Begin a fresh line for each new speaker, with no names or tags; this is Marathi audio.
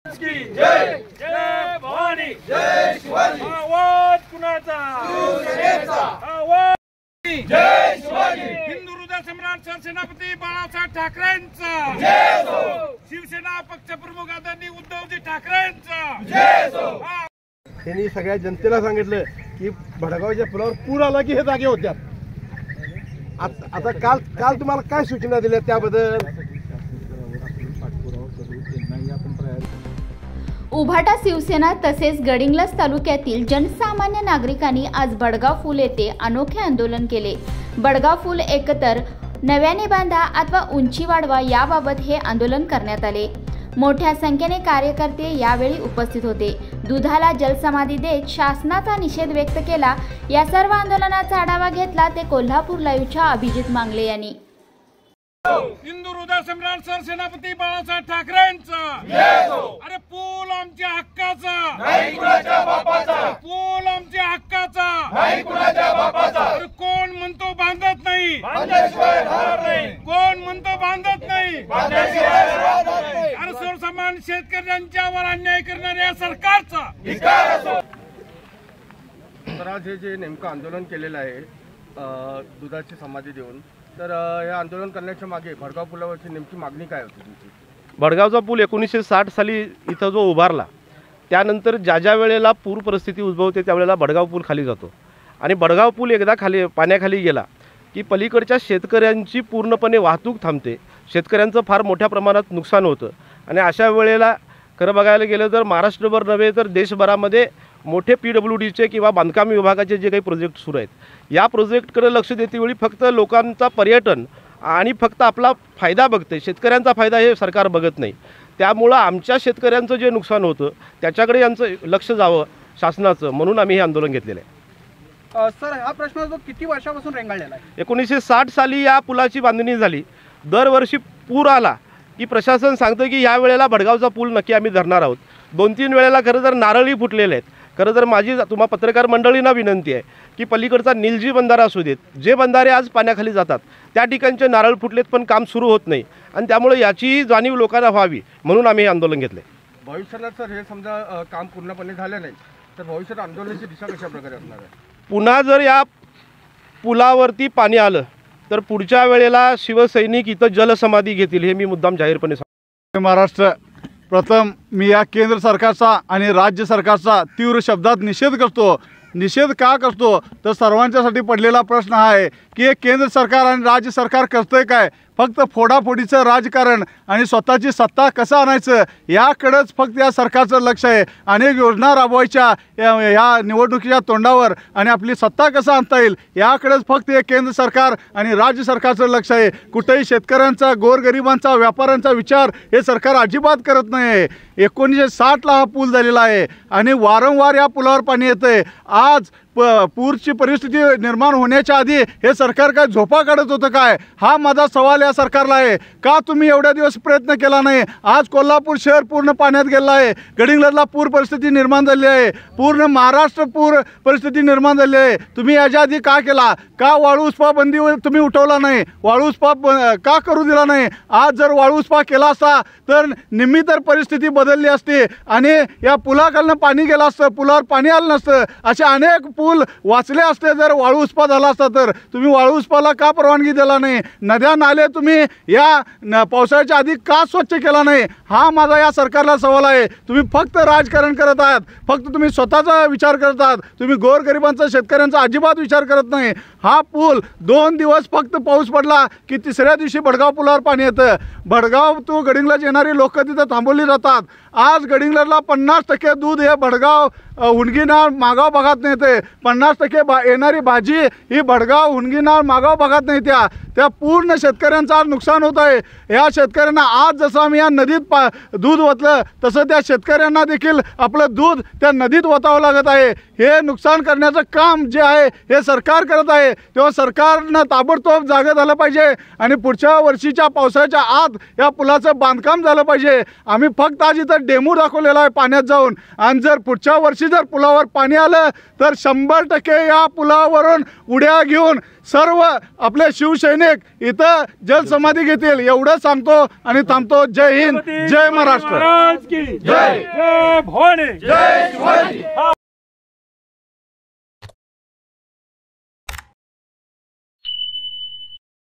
जय जय भवानी जय शिवाजी आवाज कुणाचा शिवसेनेचा आवाज जय शिवाजी हिंदू हृदय सम्राट सरसेनापती बाळासाहेब ठाकरेंचा जय हो शिवसेना पक्षप्रमुख आदरणीय उद्धवजी ठाकरेंचा जय हो।
त्यांनी सगळ्या जनतेला सांगितलं की भडगावच्या पुलावर पूर आला की हे जागे होत्या। आता काल तुम्हाला काय सूचना दिल्या त्याबद्दल?
उभाटा शिवसेना तसेच गडिंग्लज तालुक्यातील जनसामान्य नागरिकांनी आज बडगाव फूल येथे अनोखे आंदोलन केले। बडगाव फूल एकतर नव्याने बांधा अथवा उंची वाढवा याबाबत हे आंदोलन करण्यात आले। मोठ्या संख्येने कार्यकर्ते यावेळी उपस्थित होते। दुधाला जलसमाधी देत शासनाचा निषेध व्यक्त केला। या सर्व आंदोलनाचा आढावा घेतला ते कोल्हापूर लाईव्हच्या अभिजित मांगले यांनी।
हिंदू हृदय सम्राट सरसेनापती बाळासाहेब ठाकरेंचा जय हो। अरे पूल आमच्या हक्काचा नाही कुणाच्या बापाचा, पूल आमच्या हक्काचा नाही कुणाच्या बापाचा। अरे कोण म्हणतो बांधत नाही, बांधल्याशिवाय राहणार नाही, कोण म्हणतो बांधत नाही, बांधल्याशिवाय राहणार नाही। अरे सर्वसामान्य शेतकऱ्यांच्यावर अन्याय करणाऱ्या सरकारचा धिक्कार असो।
तर आज हे जे नेमकं आंदोलन केलेलं आहे दुधाची समाधी देऊन, तर हे आंदोलन करण्याच्या मागे भडगाव पुलावरची नेमकी मागणी काय होती तुमची?
भडगावचा पूल 1960 साली इथं जो उभारला त्यानंतर ज्या वेळेला पूर परिस्थिती उद्भवते त्यावेळेला भडगाव पूल खाली जातो आणि भडगाव पूल एकदा पाण्याखाली गेला की पलीकडच्या शेतकऱ्यांची पूर्णपणे वाहतूक थांबते, शेतकऱ्यांचं फार मोठ्या प्रमाणात नुकसान होतं। आणि अशा वेळेला खरं बघायला गेलं तर महाराष्ट्रभर नव्हे तर देशभरामध्ये मोठे PWDचे किंवा बांधकाम विभागाचे जे काही प्रोजेक्ट सुरू आहेत या प्रोजेक्टकडे लक्ष देतेवेळी फक्त लोकांचा पर्यटन आणि फक्त आपला फायदा बघते, शेतकऱ्यांचा फायदा हे सरकार बघत नाही। त्यामुळं आमच्या शेतकऱ्यांचं जे नुकसान होतं त्याच्याकडे यांचं लक्ष जावं शासनाचं, म्हणून आम्ही हे आंदोलन घेतलेलं आहे।
सर, हा प्रश्न जो किती वर्षापासून रेंगाळलेला आहे?
1960 साली या पुलाची बांधणी झाली। दरवर्षी पूर आला की प्रशासन सांगतं की या वेळेला भडगावचा पूल नक्की आम्ही धरणार आहोत। 2-3 वेळेला खरं तर नारळी फुटलेले आहेत। खरं तर माझी तुम्हा पत्रकार मंडळींना विनंती आहे की पलीकडचा निलजी बंधारा असू देत, जे बंधारे आज पाण्याखाली जातात त्या ठिकाणचे नारळ फुटलेत पण काम सुरू होत नाही आणि त्यामुळे याची जाणीव लोकांना व्हावी म्हणून आम्ही हे आंदोलन घेतले।
भविष्याला सर हे समजा काम पूर्णपणे झालं नाही तर भविष्यात आंदोलनाची दिशा कशा प्रकारे असणार आहे?
पुन्हा जर या पुलावरती पाणी आलं तर पुढच्या वेळेला शिवसैनिक इथं जलसमाधी घेतील हे मी मुद्दाम जाहीरपणे सांगतो।
महाराष्ट्र प्रथम मी या केंद्र सरकारचा आणि राज्य सरकारचा तीव्र शब्दात निषेध करतो। निषेध का करतो तर सर्वांच्यासाठी पडलेला प्रश्न हा आहे की केंद्र सरकार आणि राज्य सरकार करतंय काय? फक्त फोडाफोडीचं राजकारण आणि स्वतःची सत्ता कसं आणायचं याकडेच फक्त या सरकारचं लक्ष आहे। अनेक योजना राबवायच्या या निवडणुकीच्या तोंडावर आणि आपली सत्ता कसं आणता येईल याकडेच फक्त हे केंद्र सरकार आणि राज्य सरकारचं लक्ष आहे। कुठेही शेतकऱ्यांचा, गोरगरिबांचा, व्यापाऱ्यांचा विचार हे सरकार अजिबात करत नाही आहे। 1960ला हा पूल झालेला आहे आणि वारंवार या पुलावर पाणी येतंय। आज पूरची परिस्थिती निर्माण होण्याच्या आधी हे सरकार काय झोपा काढत होतं काय? हा माझा सवाल या सरकारला आहे। का तुम्ही एवढ्या दिवस प्रयत्न केला नाही? आज कोल्हापूर शहर पूर्ण पाण्यात गेलं आहे, गडिंग्लजला पूर परिस्थिती निर्माण झाली आहे, पूर्ण महाराष्ट्र पूर परिस्थिती निर्माण झाली आहे। तुम्ही याच्या आधी का केला? का वाळू उसपा बंदी तुम्ही उठवला नाही? वाळू उसपा का करू दिला नाही? आज जर वाळू उसपा केला असता तर निम्मी तर परिस्थिती बदलली असती आणि या पुलाखालनं पाणी गेलं असतं, पुलावर पाणी आलं नसतं, असे अनेक पूल वाचले असते जर वाळू उसपा झाला असता। तर तुम्ही वाळू उसपाला का परवानगी दिला नाही? नद्या नाले तुम्ही या पावसाळ्याच्या आधी का स्वच्छ केला नाही? हा माझा या सरकारला सवाल आहे। तुम्ही फक्त राजकारण करत आहात, फक्त तुम्ही स्वतःचा विचार करत आहात, तुम्ही गोरगरिबांचा, शेतकऱ्यांचा अजिबात विचार करत नाही। हा पूल 2 दिवस फक्त पाऊस पडला की तिसऱ्या दिवशी भडगाव पुलावर पाणी येतं। भडगाव तो गडिंग्लज येणारी लोक तिथं थांबवली जातात। आज गडिंग्लजला 50% दूध हे भडगाव हुंडगीनाळ मागाव भागात नेते, 50% येणारी भाजी ही भडगाव हुंडगीनाळ मागाव भागात नाही। त्या पूर्ण शेतकऱ्यांचं आज नुकसान होत आहे। या शेतकऱ्यांना आज जसं आम्ही या नदीत दूध ओतलं तसं त्या शेतकऱ्यांना देखील आपलं दूध त्या नदीत ओतावं लागत आहे। हे नुकसान करण्याचं काम जे आहे हे सरकार करत आहे, तेव्हा सरकारनं ताबडतोब जागं झालं पाहिजे आणि पुढच्या वर्षीच्या पावसाळ्याच्या आत या पुलाचं बांधकाम झालं पाहिजे। आम्ही फक्त आज इथं डेमो दाखवलेला आहे पाण्यात जाऊन, आणि जर पुढच्या वर्षी जर पुलावर पाणी आलं तर 100 100% या पुलावरून उड्या घेऊन सर्व आपले शिवसैनिक इथं जलसमाधी घेतील एवढं सांगतो आणि थांबतो. जय हिंद, जय महाराष्ट्र.
जय भवानी, जय शिवाजी.